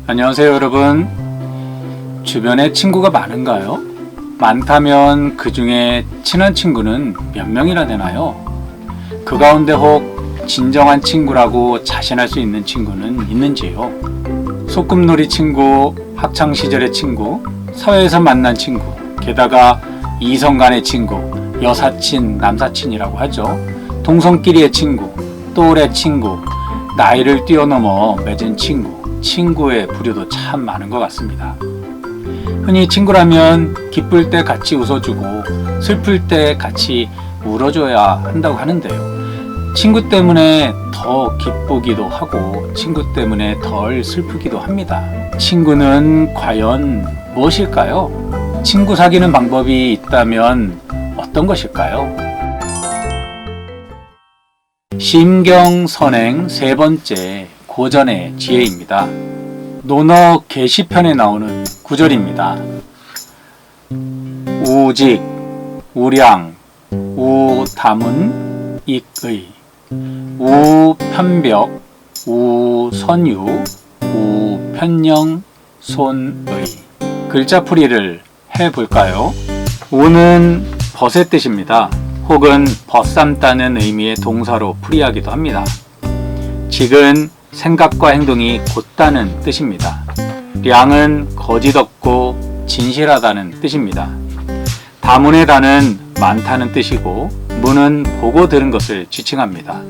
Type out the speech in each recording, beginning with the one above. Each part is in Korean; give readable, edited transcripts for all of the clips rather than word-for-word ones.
안녕하세요 여러분. 주변에 친구가 많은가요? 많다면 그 중에 친한 친구는 몇 명이나 되나요? 그 가운데 혹 진정한 친구라고 자신할 수 있는 친구는 있는지요? 소꿉놀이 친구, 학창시절의 친구, 사회에서 만난 친구, 게다가 이성 간의 친구, 여사친, 남사친이라고 하죠. 동성끼리의 친구, 또래 친구, 나이를 뛰어넘어 맺은 친구, 친구의 부류도 참 많은 것 같습니다. 흔히 친구라면 기쁠 때 같이 웃어주고 슬플 때 같이 울어줘야 한다고 하는데요. 친구 때문에 더 기쁘기도 하고 친구 때문에 덜 슬프기도 합니다. 친구는 과연 무엇일까요? 친구 사귀는 방법이 있다면 어떤 것일까요? 심경선행 세 번째 고전의 지혜입니다. 논어 계시편에 나오는 구절입니다. 우직, 우량, 우담은, 익의, 우편벽, 우선유, 우편령, 손의. 글자풀이를 해볼까요? 우는 벗의 뜻입니다. 혹은 벗삼다는 의미의 동사로 풀이하기도 합니다. 직은 생각과 행동이 곧다는 뜻입니다. 량은 거짓 없고 진실하다는 뜻입니다. 다문의 다는 많다는 뜻이고 문은 보고 들은 것을 지칭합니다.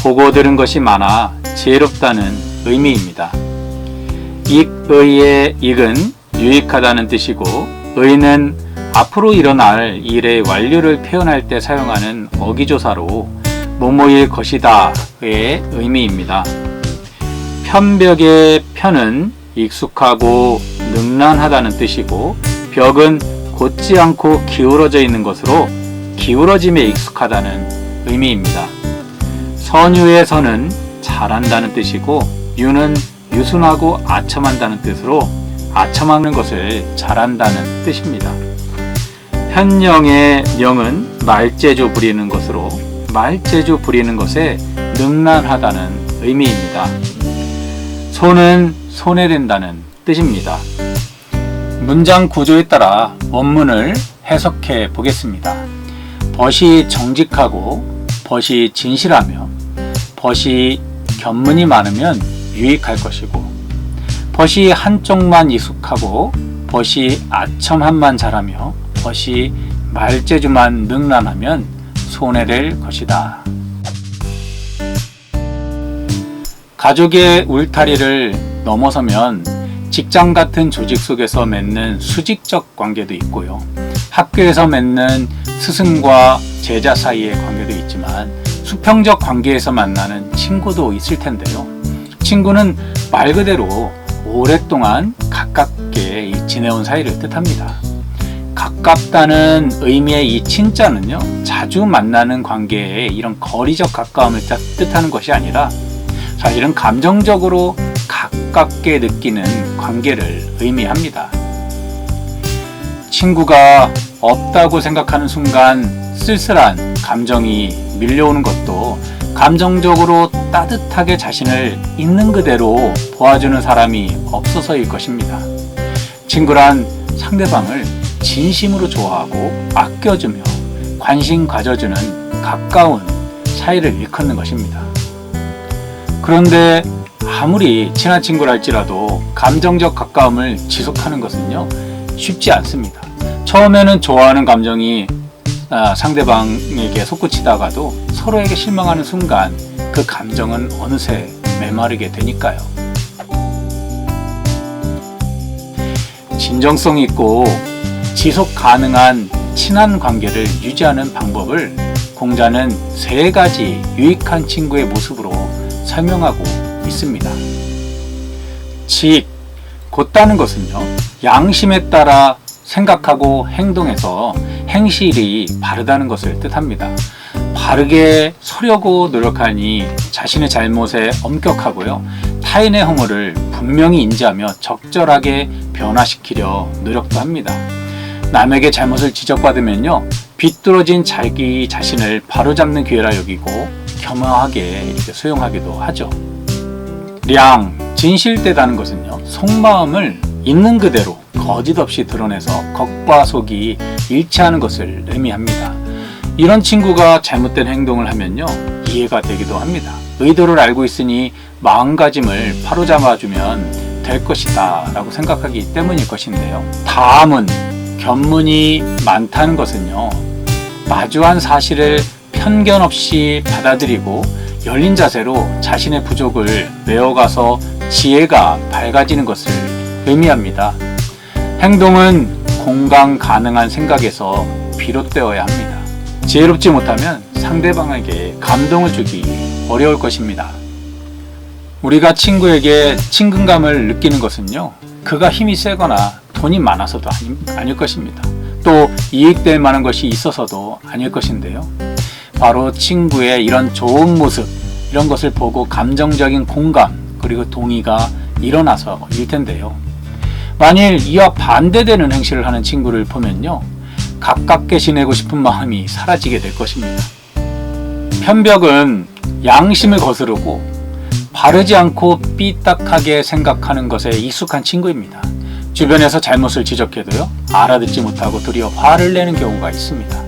보고 들은 것이 많아 지혜롭다는 의미입니다. 익의의 익은 유익하다는 뜻이고 의는 앞으로 일어날 일의 완료를 표현할 때 사용하는 어기조사로 뭐뭐일 것이다의 의미입니다. 편벽의 편은 익숙하고 능란하다는 뜻이고 벽은 곧지 않고 기울어져 있는 것으로 기울어짐에 익숙하다는 의미입니다. 선유의 선은 잘한다는 뜻이고 유는 유순하고 아첨한다는 뜻으로 아첨하는 것을 잘한다는 뜻입니다. 편령의 령은 말재주 부리는 것으로 말재주 부리는 것에 능란하다는 의미입니다. 손은 손해된다는 뜻입니다. 문장 구조에 따라 원문을 해석해 보겠습니다. 벗이 정직하고 벗이 진실하며 벗이 견문이 많으면 유익할 것이고 벗이 한쪽만 익숙하고 벗이 아첨함만 잘하며 벗이 말재주만 능란하면 손해될 것이다. 가족의 울타리를 넘어서면 직장 같은 조직 속에서 맺는 수직적 관계도 있고요. 학교에서 맺는 스승과 제자 사이의 관계도 있지만 수평적 관계에서 만나는 친구도 있을 텐데요. 친구는 말 그대로 오랫동안 가깝게 지내온 사이를 뜻합니다. 가깝다는 의미의 이 친자는요, 자주 만나는 관계에 이런 거리적 가까움을 뜻하는 것이 아니라 사실은 감정적으로 가깝게 느끼는 관계를 의미합니다. 친구가 없다고 생각하는 순간 쓸쓸한 감정이 밀려오는 것도 감정적으로 따뜻하게 자신을 있는 그대로 보아주는 사람이 없어서일 것입니다. 친구란 상대방을 진심으로 좋아하고 아껴주며 관심 가져주는 가까운 사이를 일컫는 것입니다. 그런데 아무리 친한 친구랄지라도 감정적 가까움을 지속하는 것은요, 쉽지 않습니다. 처음에는 좋아하는 감정이 상대방에게 솟구치다가도 서로에게 실망하는 순간 그 감정은 어느새 메마르게 되니까요. 진정성 있고 지속 가능한 친한 관계를 유지하는 방법을 공자는 3가지 유익한 친구의 모습으로 설명하고 있습니다. 직, 곧다는 것은요, 양심에 따라 생각하고 행동해서 행실이 바르다는 것을 뜻합니다. 바르게 서려고 노력하니 자신의 잘못에 엄격하고요, 타인의 허물을 분명히 인지하며 적절하게 변화시키려 노력도 합니다. 남에게 잘못을 지적받으면요, 비뚤어진 자기 자신을 바로잡는 기회라 여기고 겸허하게 이렇게 수용하기도 하죠. 진실되다는 것은요, 속마음을 있는 그대로 거짓 없이 드러내서 겉과 속이 일치하는 것을 의미합니다. 이런 친구가 잘못된 행동을 하면요, 이해가 되기도 합니다. 의도를 알고 있으니 마음가짐을 바로잡아주면 될 것이다 라고 생각하기 때문일 것인데요. 다음은 견문이 많다는 것은요, 마주한 사실을 편견 없이 받아들이고 열린 자세로 자신의 부족을 메워가서 지혜가 밝아지는 것을 의미합니다. 행동은 공감 가능한 생각에서 비롯되어야 합니다. 지혜롭지 못하면 상대방에게 감동을 주기 어려울 것입니다. 우리가 친구에게 친근감을 느끼는 것은요, 그가 힘이 세거나 돈이 많아서도 아닐 것입니다. 또 이익될 만한 것이 있어서도 아닐 것인데요. 바로 친구의 이런 좋은 모습, 이런 것을 보고 감정적인 공감 그리고 동의가 일어나서일 텐데요. 만일 이와 반대되는 행실을 하는 친구를 보면요, 가깝게 지내고 싶은 마음이 사라지게 될 것입니다. 편벽은 양심을 거스르고 바르지 않고 삐딱하게 생각하는 것에 익숙한 친구입니다. 주변에서 잘못을 지적해도요, 알아듣지 못하고 도리어 화를 내는 경우가 있습니다.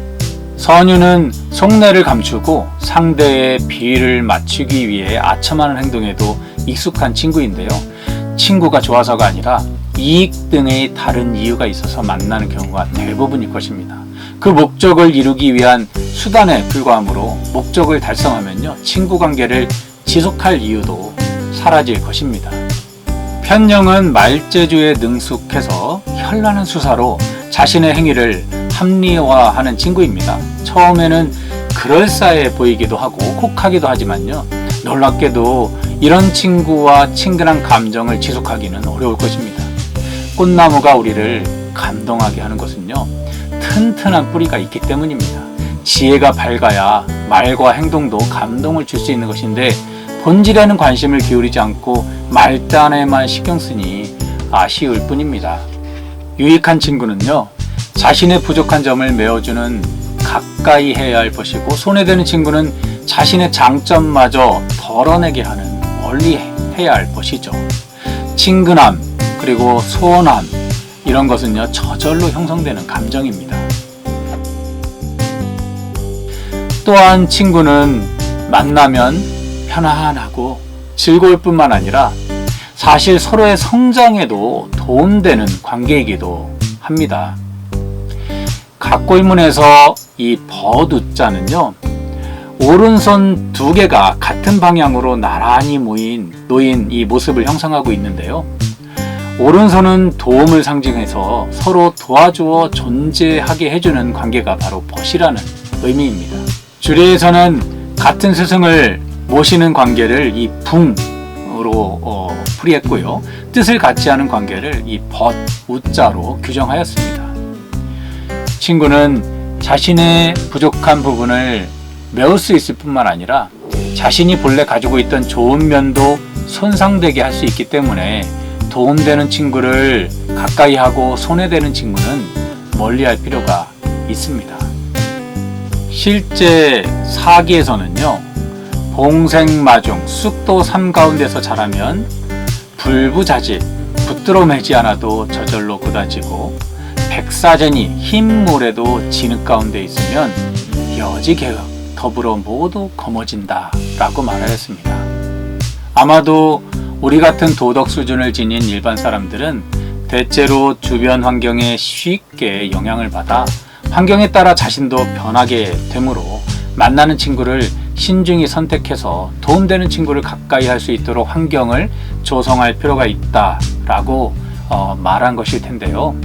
선유는 속내를 감추고 상대의 비위를 맞추기 위해 아첨하는 행동에도 익숙한 친구인데요. 친구가 좋아서가 아니라 이익 등의 다른 이유가 있어서 만나는 경우가 대부분일 것입니다. 그 목적을 이루기 위한 수단에 불과하므로 목적을 달성하면요, 친구 관계를 지속할 이유도 사라질 것입니다. 편령은 말재주에 능숙해서 현란한 수사로 자신의 행위를 합리화하는 친구입니다. 처음에는 그럴싸해 보이기도 하고 혹하기도 하지만요, 놀랍게도 이런 친구와 친근한 감정을 지속하기는 어려울 것입니다. 꽃나무가 우리를 감동하게 하는 것은요, 튼튼한 뿌리가 있기 때문입니다. 지혜가 밝아야 말과 행동도 감동을 줄 수 있는 것인데, 본질에는 관심을 기울이지 않고 말단에만 신경 쓰니 아쉬울 뿐입니다. 유익한 친구는요, 자신의 부족한 점을 메워주는 가까이 해야 할 것이고, 손해되는 친구는 자신의 장점마저 덜어내게 하는 멀리 해야 할 것이죠. 친근함 그리고 소원함, 이런 것은요, 저절로 형성되는 감정입니다. 또한 친구는 만나면 편안하고 즐거울 뿐만 아니라 사실 서로의 성장에도 도움되는 관계이기도 합니다. 각골문에서 이 버두자는요, 오른손 두 개가 같은 방향으로 나란히 놓인 이 모습을 형성하고 있는데요. 오른손은 도움을 상징해서 서로 도와주어 존재하게 해주는 관계가 바로 벗이라는 의미입니다. 주례에서는 같은 스승을 모시는 관계를 이 붕으로 풀이했고요. 뜻을 같이 하는 관계를 이 벗, 우자로 규정하였습니다. 친구는 자신의 부족한 부분을 메울 수 있을 뿐만 아니라 자신이 본래 가지고 있던 좋은 면도 손상되게 할 수 있기 때문에 도움되는 친구를 가까이 하고 손해되는 친구는 멀리할 필요가 있습니다. 실제 사기에서는요, 봉생마중, 쑥도 삶 가운데서 자라면 불부자질, 붙들어 매지 않아도 저절로 굳어지고, 백사제니 흰 물에도 진흙 가운데 있으면 여지개혁 더불어 모두 거머진다 라고 말하였습니다. 아마도 우리 같은 도덕 수준을 지닌 일반 사람들은 대체로 주변 환경에 쉽게 영향을 받아 환경에 따라 자신도 변하게 되므로 만나는 친구를 신중히 선택해서 도움되는 친구를 가까이 할 수 있도록 환경을 조성할 필요가 있다라고 말한 것일 텐데요.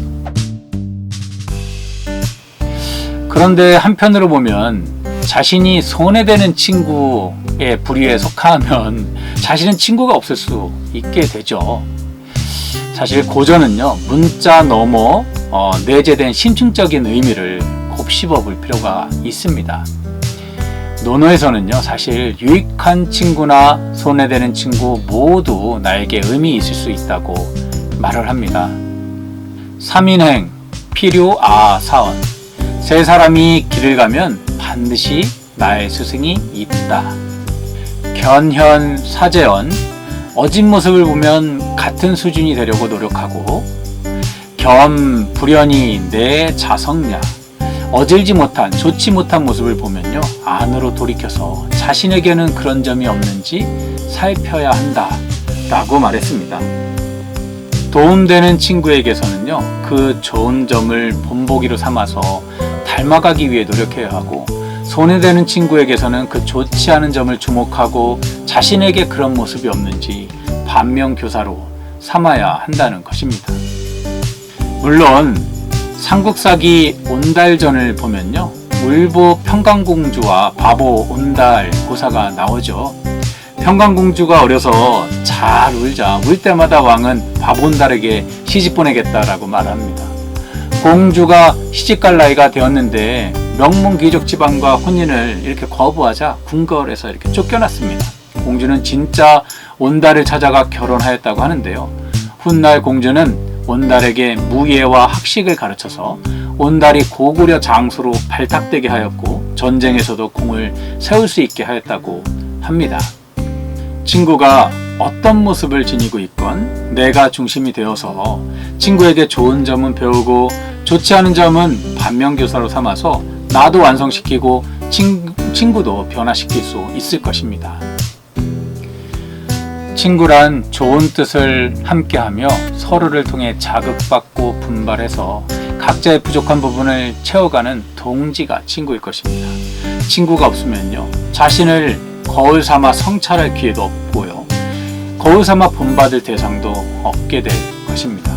그런데 한편으로 보면 자신이 손해되는 친구의 부류에 속하면 자신은 친구가 없을 수 있게 되죠. 사실 고전은요, 문자 넘어 내재된 심층적인 의미를 곱씹어 볼 필요가 있습니다. 논어에서는요, 사실 유익한 친구나 손해되는 친구 모두 나에게 의미 있을 수 있다고 말을 합니다. 3인행, 필요, 사언. 세 사람이 길을 가면 반드시 나의 스승이 있다. 견현, 사제언. 어진 모습을 보면 같은 수준이 되려고 노력하고, 겸 불연히 내 자성냐, 어질지 못한, 좋지 못한 모습을 보면요, 안으로 돌이켜서 자신에게는 그런 점이 없는지 살펴야 한다 라고 말했습니다. 도움되는 친구에게서는요, 그 좋은 점을 본보기로 삼아서 닮아가기 위해 노력해야 하고, 손해되는 친구에게서는 그 좋지 않은 점을 주목하고 자신에게 그런 모습이 없는지 반면교사로 삼아야 한다는 것입니다. 물론 삼국사기 온달전을 보면요, 울보 평강공주와 바보 온달 고사가 나오죠. 평강공주가 어려서 잘 울자 울 때마다 왕은 바보 온달에게 시집 보내겠다라고 말합니다. 공주가 시집갈 나이가 되었는데 명문 귀족 집안과 혼인을 이렇게 거부하자 궁궐에서 이렇게 쫓겨났습니다. 공주는 진짜 온달을 찾아가 결혼하였다고 하는데요. 훗날 공주는 온달에게 무예와 학식을 가르쳐서 온달이 고구려 장수로 발탁되게 하였고, 전쟁에서도 공을 세울 수 있게 하였다고 합니다. 친구가 어떤 모습을 지니고 있건 내가 중심이 되어서 친구에게 좋은 점은 배우고 좋지 않은 점은 반면교사로 삼아서 나도 완성시키고 친구도 변화시킬 수 있을 것입니다. 친구란 좋은 뜻을 함께하며 서로를 통해 자극받고 분발해서 각자의 부족한 부분을 채워가는 동지가 친구일 것입니다. 친구가 없으면요, 자신을 거울 삼아 성찰할 기회도 없고요, 거울 삼아 본받을 대상도 없게 될 것입니다.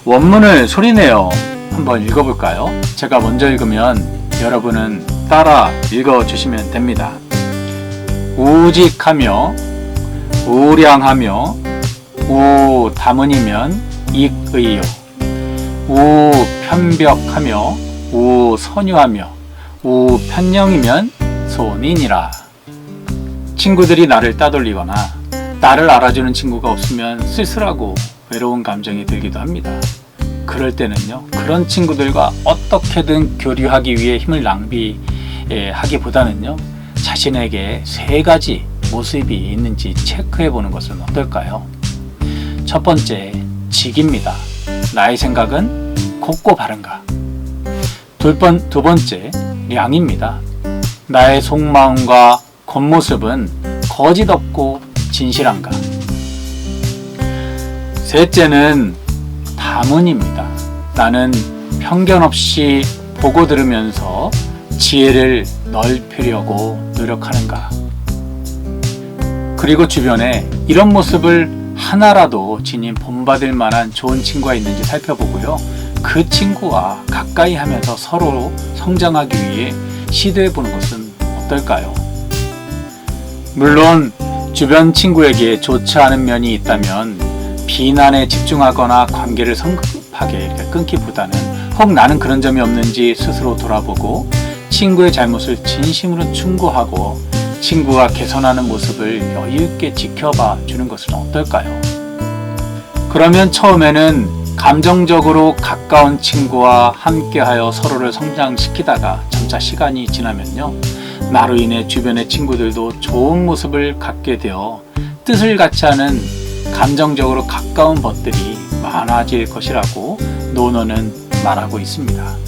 원문을 소리내어 한번 읽어볼까요? 제가 먼저 읽으면 여러분은 따라 읽어주시면 됩니다. 우직하며 우량하며 우다문이면 익의요, 우편벽하며 우선유하며 우편령이면 손인이라. 친구들이 나를 따돌리거나 나를 알아주는 친구가 없으면 쓸쓸하고 외로운 감정이 들기도 합니다. 그럴 때는요, 그런 친구들과 어떻게든 교류하기 위해 힘을 낭비하기보다는요, 자신에게 3가지 모습이 있는지 체크해 보는 것은 어떨까요? 첫 번째, 직입니다. 나의 생각은 곱고 바른가? 두 번째, 량입니다. 나의 속마음과 겉모습은 거짓 없고 진실한가? 셋째는 다문입니다. 나는 편견 없이 보고 들으면서 지혜를 넓히려고 노력하는가? 그리고 주변에 이런 모습을 하나라도 지닌 본받을 만한 좋은 친구가 있는지 살펴보고요, 그 친구와 가까이 하면서 서로 성장하기 위해 시도해보는 것은 어떨까요? 물론 주변 친구에게 좋지 않은 면이 있다면 비난에 집중하거나 관계를 성급하게 이렇게 끊기보다는 혹 나는 그런 점이 없는지 스스로 돌아보고 친구의 잘못을 진심으로 충고하고 친구가 개선하는 모습을 여유있게 지켜봐 주는 것은 어떨까요? 그러면 처음에는 감정적으로 가까운 친구와 함께하여 서로를 성장시키다가 점차 시간이 지나면요, 나로 인해 주변의 친구들도 좋은 모습을 갖게 되어 뜻을 같이 하는 감정적으로 가까운 벗들이 많아질 것이라고 논어는 말하고 있습니다.